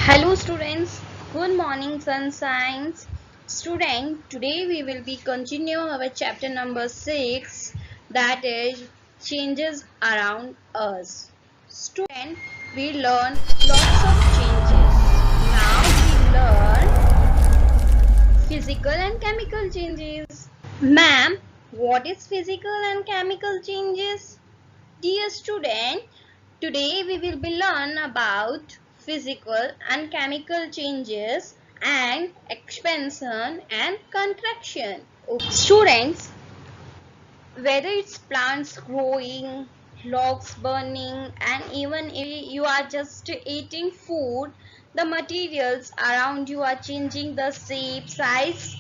Hello students, good morning sunshines. Student, today we will be continue our chapter number 6, that is changes around us. Student, we learn lots of changes. Now we learn physical and chemical changes. Ma'am, what is physical and chemical changes? Dear student, today we will be learn about physical and chemical changes and expansion and contraction. Students, whether it's plants growing, logs burning, and even if you are just eating food, the materials around you are changing the shape, size,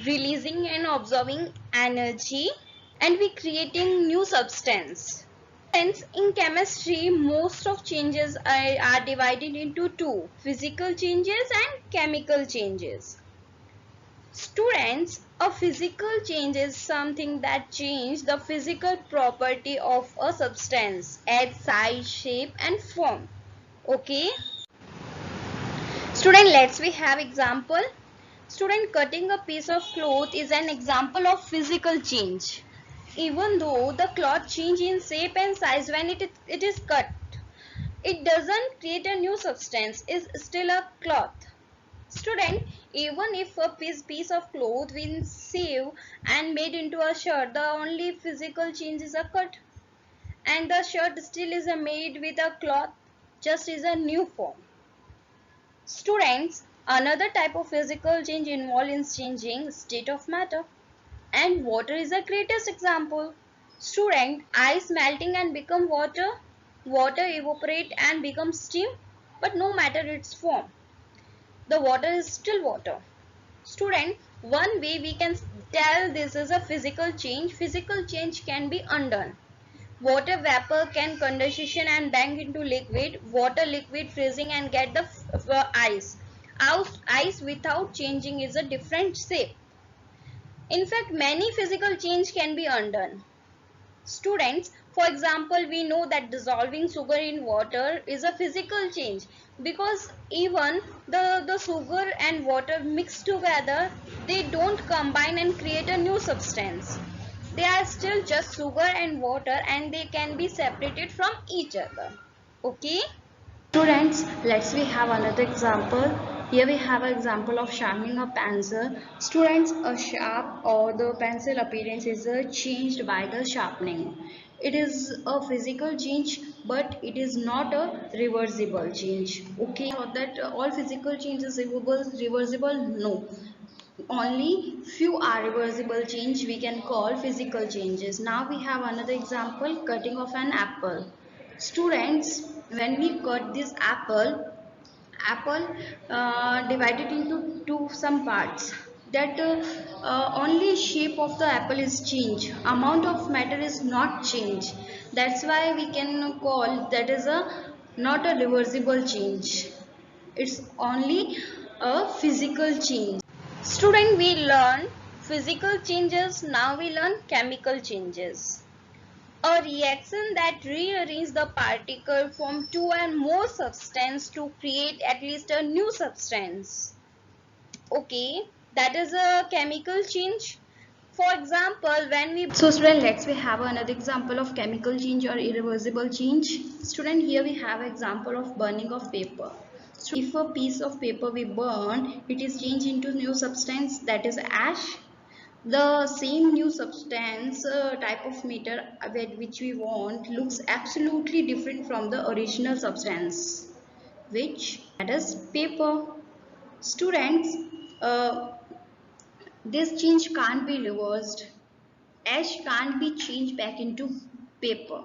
releasing and absorbing energy, and we creating new substance. Hence, in chemistry, most of changes are divided into two: physical changes and chemical changes. Students, a physical change is something that changes the physical property of a substance, its size, shape, and form. Okay. Student, let's we have example. Student, cutting a piece of cloth is an example of physical change. Even though the cloth change in shape and size when it is cut, it doesn't create a new substance, is still a cloth. Student, even if a piece of cloth been sewed and made into a shirt, the only physical change is a cut, and the shirt still is made with a cloth, just is a new form. Students, another type of physical change involves changing state of matter, and water is the greatest example. Student, ice melting and become water, water evaporate and become steam, but no matter its form, the water is still water. Student, one way we can tell this is a physical change can be undone. Water vapor can condensation and bang into liquid, water liquid freezing and get the ice. Ice without changing is a different shape. In fact, many physical change can be undone. Students, for example, we know that dissolving sugar in water is a physical change, because even the sugar and water mixed together, they don't combine and create a new substance. They are still just sugar and water, and they can be separated from each other. Okay. Students, let's we have another example. Here we have an example of sharpening a pencil. Students, a sharp or the pencil appearance is changed by the sharpening. It is a physical change, but it is not a reversible change. Okay, so that all physical changes reversible? No. Only few are reversible change we can call physical changes. Now we have another example, cutting of an apple. Students, when we cut this apple divided into some parts, that only shape of the apple is changed, amount of matter is not changed. That's why we can call that is a not a reversible change. It's only a physical change. Student, we learn physical changes, now we learn chemical changes. A reaction that rearranges the particle from two and more substance to create at least a new substance. Okay, that is a chemical change. For example, when we so student, let's we have another example of chemical change or irreversible change. Student, here we have example of burning of paper. So if a piece of paper we burn, it is changed into new substance, that is ash. The same new substance type of matter which we want looks absolutely different from the original substance, which that is paper. Students, uh, this change can't be reversed. Ash can't be changed back into paper.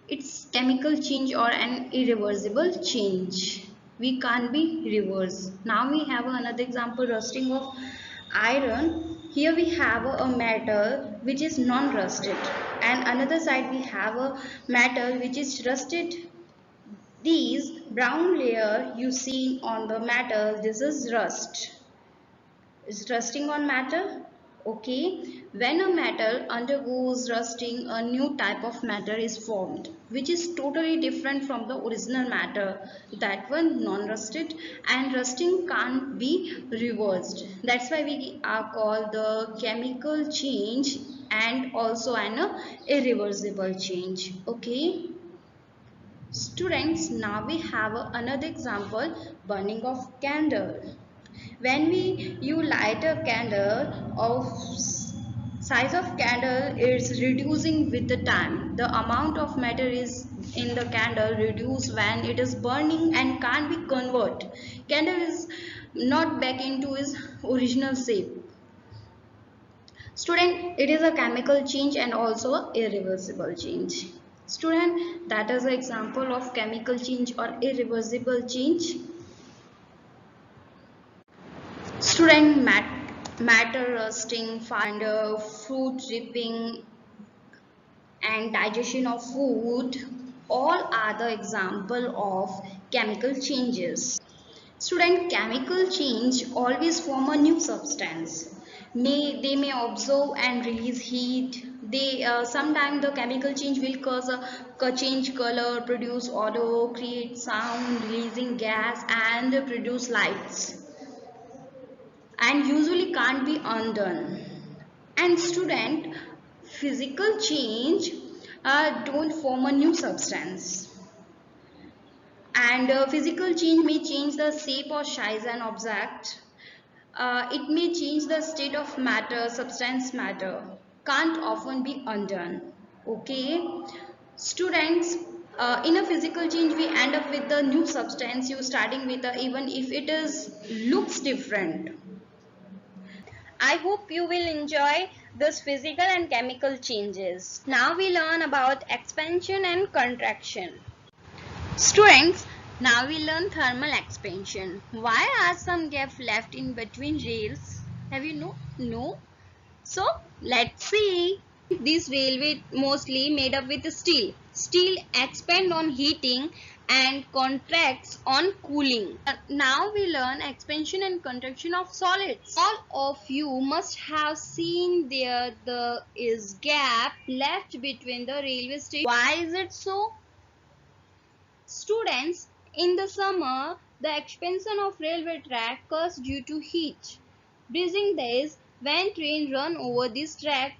It's chemical change or an irreversible change. We can't be reversed. Now we have another example, rusting of iron. Here we have a metal which is non-rusted, and another side we have a metal which is rusted. These brown layer you see on the metal, this is rust. Is rusting on matter? Okay, when a metal undergoes rusting, a new type of matter is formed, which is totally different from the original matter. That one non-rusted, and rusting can't be reversed. That's why we are called the chemical change and also an irreversible change. Okay. Students, now we have another example, burning of candle. When you light a candle, of size of candle is reducing with the time. The amount of matter is in the candle reduce when it is burning and can't be converted. Candle is not back into its original shape. Student, it is a chemical change and also a irreversible change. Student, that is an example of chemical change or irreversible change. Student, matter rusting, fire, fruit dripping, and digestion of food all are the example of chemical changes. Student, chemical change always form a new substance. They may absorb and release heat. They sometimes the chemical change will cause a change color, produce odor, create sound, releasing gas, and produce lights. And usually can't be undone. And student, physical change don't form a new substance. And physical change may change the shape or size an object. It may change the state of matter, substance matter. Can't often be undone. Okay. Students, in a physical change we end up with the new substance you starting with even if it is looks different. I hope you will enjoy this physical and chemical changes. Now we learn about expansion and contraction. Students, now we learn thermal expansion. Why are some gaps left in between rails? Have you know? No. So let's see. This railway mostly made up with steel. Steel expand on heating and contracts on cooling. Now we learn expansion and contraction of solids. All of you must have seen there is gap left between the railway station. Why is it so? Students, in the summer, the expansion of railway track occurs due to heat. During days, when trains run over this track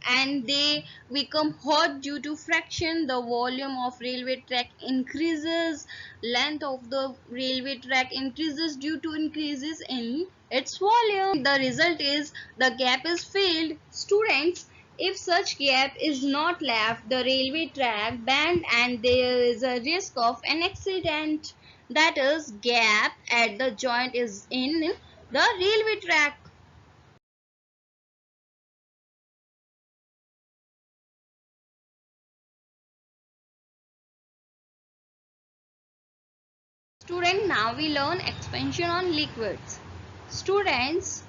and they become hot due to friction, the volume of railway track increases, length of the railway track increases due to increases in its volume. The result is the gap is filled. Students, if such gap is not left, the railway track bend and there is a risk of an accident. That is, gap at the joint is in the railway track. Student, now we learn expansion on liquids. Students,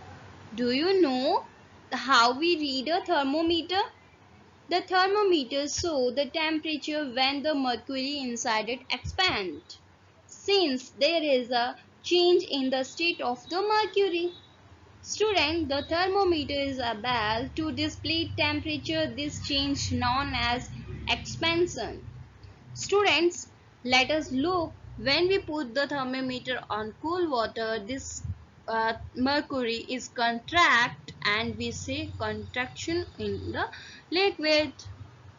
do you know how we read a thermometer? The thermometer shows the temperature when the mercury inside it expands. Since there is a change in the state of the mercury. Student, the thermometer is able to display temperature. This change known as expansion. Students, let us look. When we put the thermometer on cool water, this mercury is contract and we say contraction in the liquid.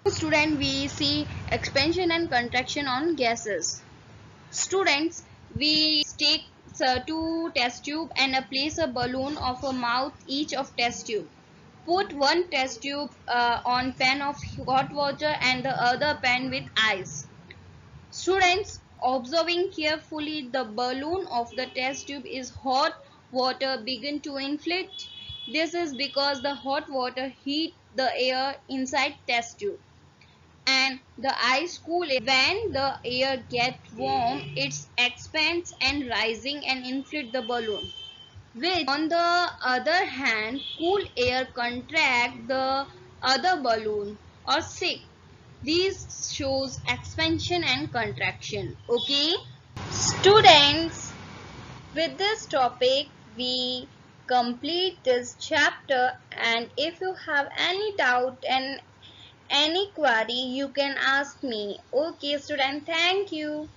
Student, we see expansion and contraction on gases. Students, we take two test tube and place a balloon of a mouth each of test tube. Put one test tube on pan of hot water and the other pan with ice. Students, observing carefully, the balloon of the test tube is hot water begin to inflate. This is because the hot water heat the air inside test tube and the ice cool air. When the air gets warm, it expands and rising and inflate the balloon. Which on the other hand, cool air contract the other balloon or sick. These shows expansion and contraction. Okay. Students, with this topic we complete this chapter, and if you have any doubt and any query you can ask me. Okay student, thank you.